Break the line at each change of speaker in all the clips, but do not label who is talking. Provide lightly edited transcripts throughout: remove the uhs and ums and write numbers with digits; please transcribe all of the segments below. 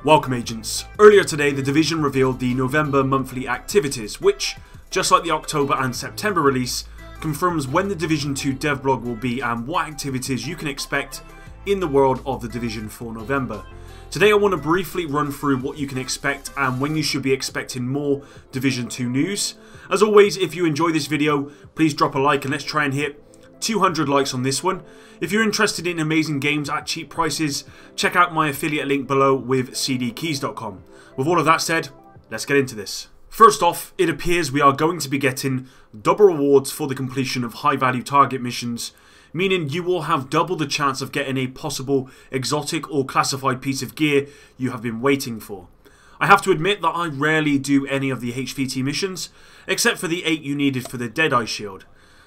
Welcome agents. Earlier today the Division revealed the November monthly activities which, just like the October and September release, confirms when the Division 2 devlog will be and what activities you can expect in the world of the Division for November. Today I want to briefly run through what you can expect and when you should be expecting more Division 2 news. As always, if you enjoy this video, please drop a like and let's try and hit 200 likes on this one. If you're interested in amazing games at cheap prices, check out my affiliate link below with cdkeys.com. With all of that said, let's get into this. First off, it appears we are going to be getting double rewards for the completion of high value target missions, meaning you will have double the chance of getting a possible exotic or classified piece of gear you have been waiting for. I have to admit that I rarely do any of the HVT missions, except for the 8 you needed for the Deadeye Shield.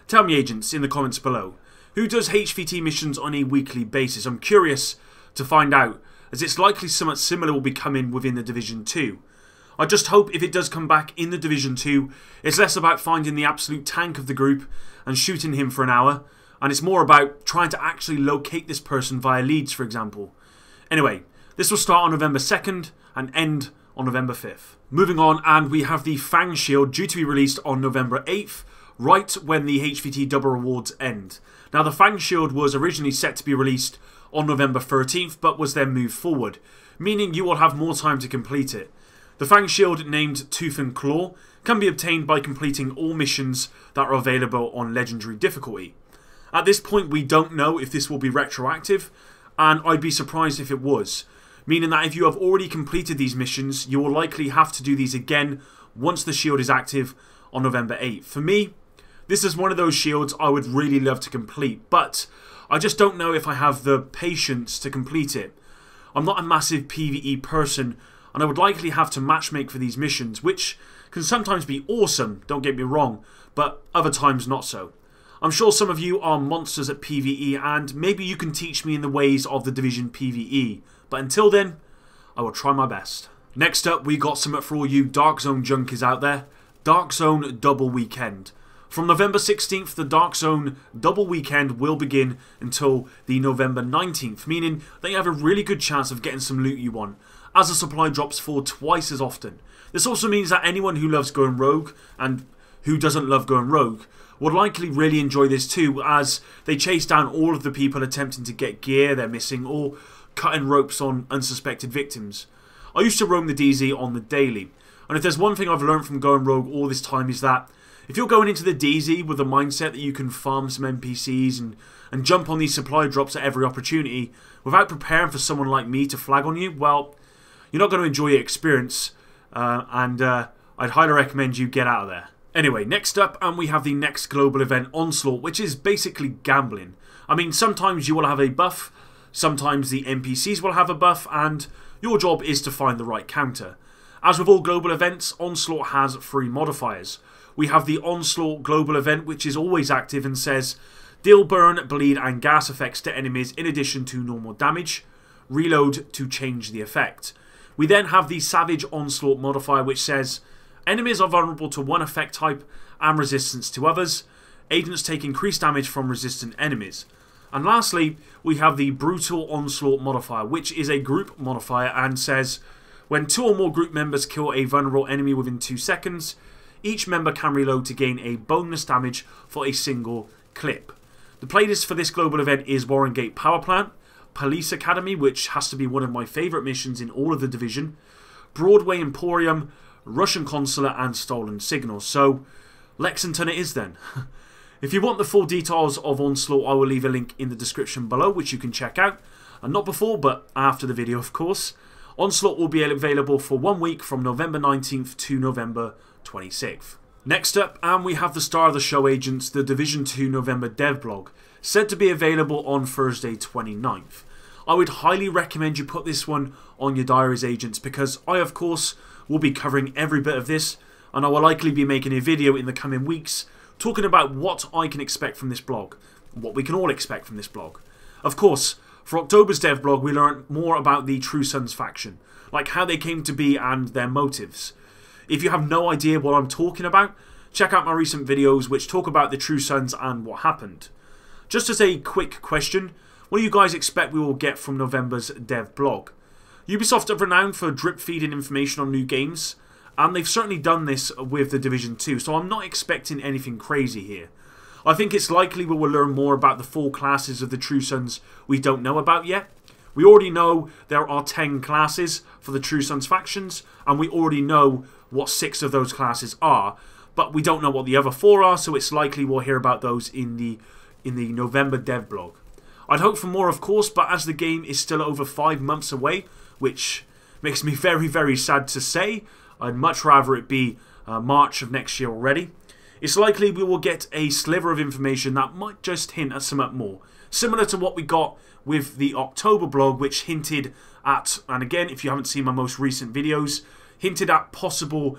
Tell me agents in the comments below, who does HVT missions on a weekly basis? I'm curious to find out, as it's likely somewhat similar will be coming within the Division 2. I just hope if it does come back in the Division 2, it's less about finding the absolute tank of the group and shooting him for an hour, and it's more about trying to actually locate this person via leads, for example. Anyway, this will start on November 2nd and end on November 5th. Moving on, and we have the Fang shield due to be released on November 8th, right when the HVT double rewards end. Now the Fang shield was originally set to be released on November 13th but was then moved forward, meaning you will have more time to complete it. The Fang shield, named Tooth and Claw, can be obtained by completing all missions that are available on legendary difficulty. At this point we don't know if this will be retroactive, and I'd be surprised if it was, meaning that if you have already completed these missions you will likely have to do these again once the shield is active on November 8th. For me, this is one of those shields I would really love to complete, but I just don't know if I have the patience to complete it. I'm not a massive PvE person, and I would likely have to matchmake for these missions, which can sometimes be awesome, don't get me wrong, but other times not so. I'm sure some of you are monsters at PvE, and maybe you can teach me in the ways of the Division PvE, but until then, I will try my best. Next up, we got something for all you Dark Zone junkies out there. Dark Zone Double Weekend. From November 16th, the Dark Zone Double Weekend will begin until the November 19th, meaning that you have a really good chance of getting some loot you want, as the supply drops fall twice as often. This also means that anyone who loves going rogue, and who doesn't love going rogue, would likely really enjoy this too, as they chase down all of the people attempting to get gear they're missing or cutting ropes on unsuspected victims. I used to roam the DZ on the daily, and if there's one thing I've learned from going rogue all this time is that if you're going into the DZ with the mindset that you can farm some NPCs and jump on these supply drops at every opportunity without preparing for someone like me to flag on you, well, you're not going to enjoy your experience, and I'd highly recommend you get out of there. Anyway, next up, and we have the next global event, Onslaught, which is basically gambling. I mean, sometimes you will have a buff, sometimes the NPCs will have a buff, and your job is to find the right counter. As with all global events, Onslaught has 3 modifiers. We have the Onslaught Global Event, which is always active and says deal burn, bleed and gas effects to enemies in addition to normal damage. Reload to change the effect. We then have the Savage Onslaught modifier, which says enemies are vulnerable to one effect type and resistance to others. Agents take increased damage from resistant enemies. And lastly, we have the Brutal Onslaught modifier, which is a group modifier and says when 2 or more group members kill a vulnerable enemy within 2 seconds, each member can reload to gain a bonus damage for a single clip. The playlist for this global event is Warren Gate Power Plant, Police Academy, which has to be one of my favourite missions in all of the Division, Broadway Emporium, Russian Consulate and Stolen Signals. So, Lexington it is then. If you want the full details of Onslaught, I will leave a link in the description below which you can check out. And not before, but after the video of course. Onslaught will be available for 1 week from November 19th to November 26th. Next up, and we have the star of the show agents, the Division 2 November devlog, said to be available on Thursday 29th. I would highly recommend you put this one on your diaries agents, because I of course will be covering every bit of this, and I will likely be making a video in the coming weeks talking about what I can expect from this blog, what we can all expect from this blog. Of course, for October's devlog we learned more about the True Sons faction, like how they came to be and their motives. If you have no idea what I'm talking about, check out my recent videos which talk about the True Sons and what happened. Just as a quick question, what do you guys expect we will get from November's devlog? Ubisoft are renowned for drip feeding information on new games, and they've certainly done this with The Division 2, so I'm not expecting anything crazy here. I think it's likely we will learn more about the 4 classes of the True Sons we don't know about yet. We already know there are 10 classes for the True Sons factions, and we already know what 6 of those classes are, but we don't know what the other 4 are, so it's likely we'll hear about those in the November devlog. I'd hope for more, of course, but as the game is still over 5 months away, which makes me very, very sad to say, I'd much rather it be March of next year already. It's likely we will get a sliver of information that might just hint at something more. Similar to what we got with the October blog, which hinted at, and again, if you haven't seen my most recent videos, hinted at possible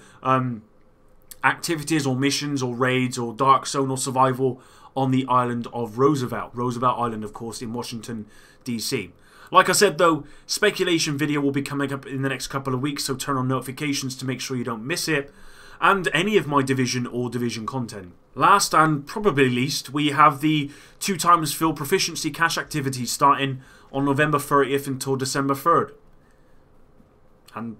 activities or missions or raids or Dark Zone or survival on the island of Roosevelt. Roosevelt Island, of course, in Washington, D.C. Like I said, though, speculation video will be coming up in the next couple of weeks, so turn on notifications to make sure you don't miss it, and any of my Division or Division content. Last and probably least, we have the 2x fill proficiency cache activities starting on November 30th until December 3rd. And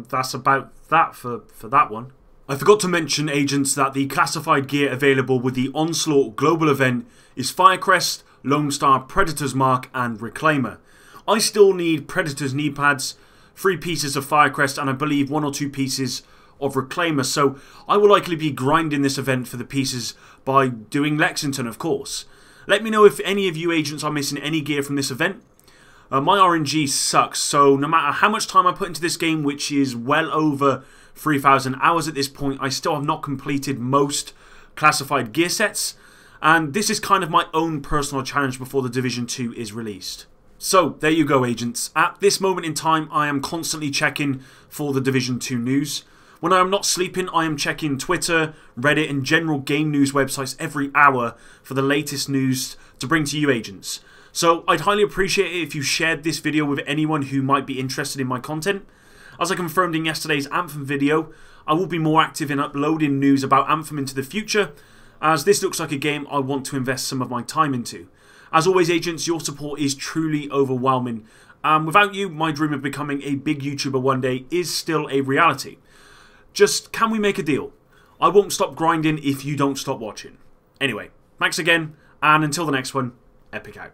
that's about that for that one. I forgot to mention, agents, that the classified gear available with the Onslaught Global Event is Firecrest, Lone Star Predator's Mark and Reclaimer. I still need Predator's knee pads, 3 pieces of Firecrest, and I believe 1 or 2 pieces of Reclaimer, so I will likely be grinding this event for the pieces by doing Lexington, of course. Let me know if any of you agents are missing any gear from this event. My RNG sucks, so no matter how much time I put into this game, which is well over 3,000 hours at this point, I still have not completed most classified gear sets, and this is kind of my own personal challenge before the Division 2 is released. So, there you go, agents. At this moment in time, I am constantly checking for the Division 2 news. When I am not sleeping, I am checking Twitter, Reddit and general game news websites every hour for the latest news to bring to you, agents. So, I'd highly appreciate it if you shared this video with anyone who might be interested in my content. As I confirmed in yesterday's Anthem video, I will be more active in uploading news about Anthem into the future, as this looks like a game I want to invest some of my time into. As always, agents, your support is truly overwhelming, and without you, my dream of becoming a big YouTuber one day is still a reality. Just, can we make a deal? I won't stop grinding if you don't stop watching. Anyway, thanks again, and until the next one, Epic out.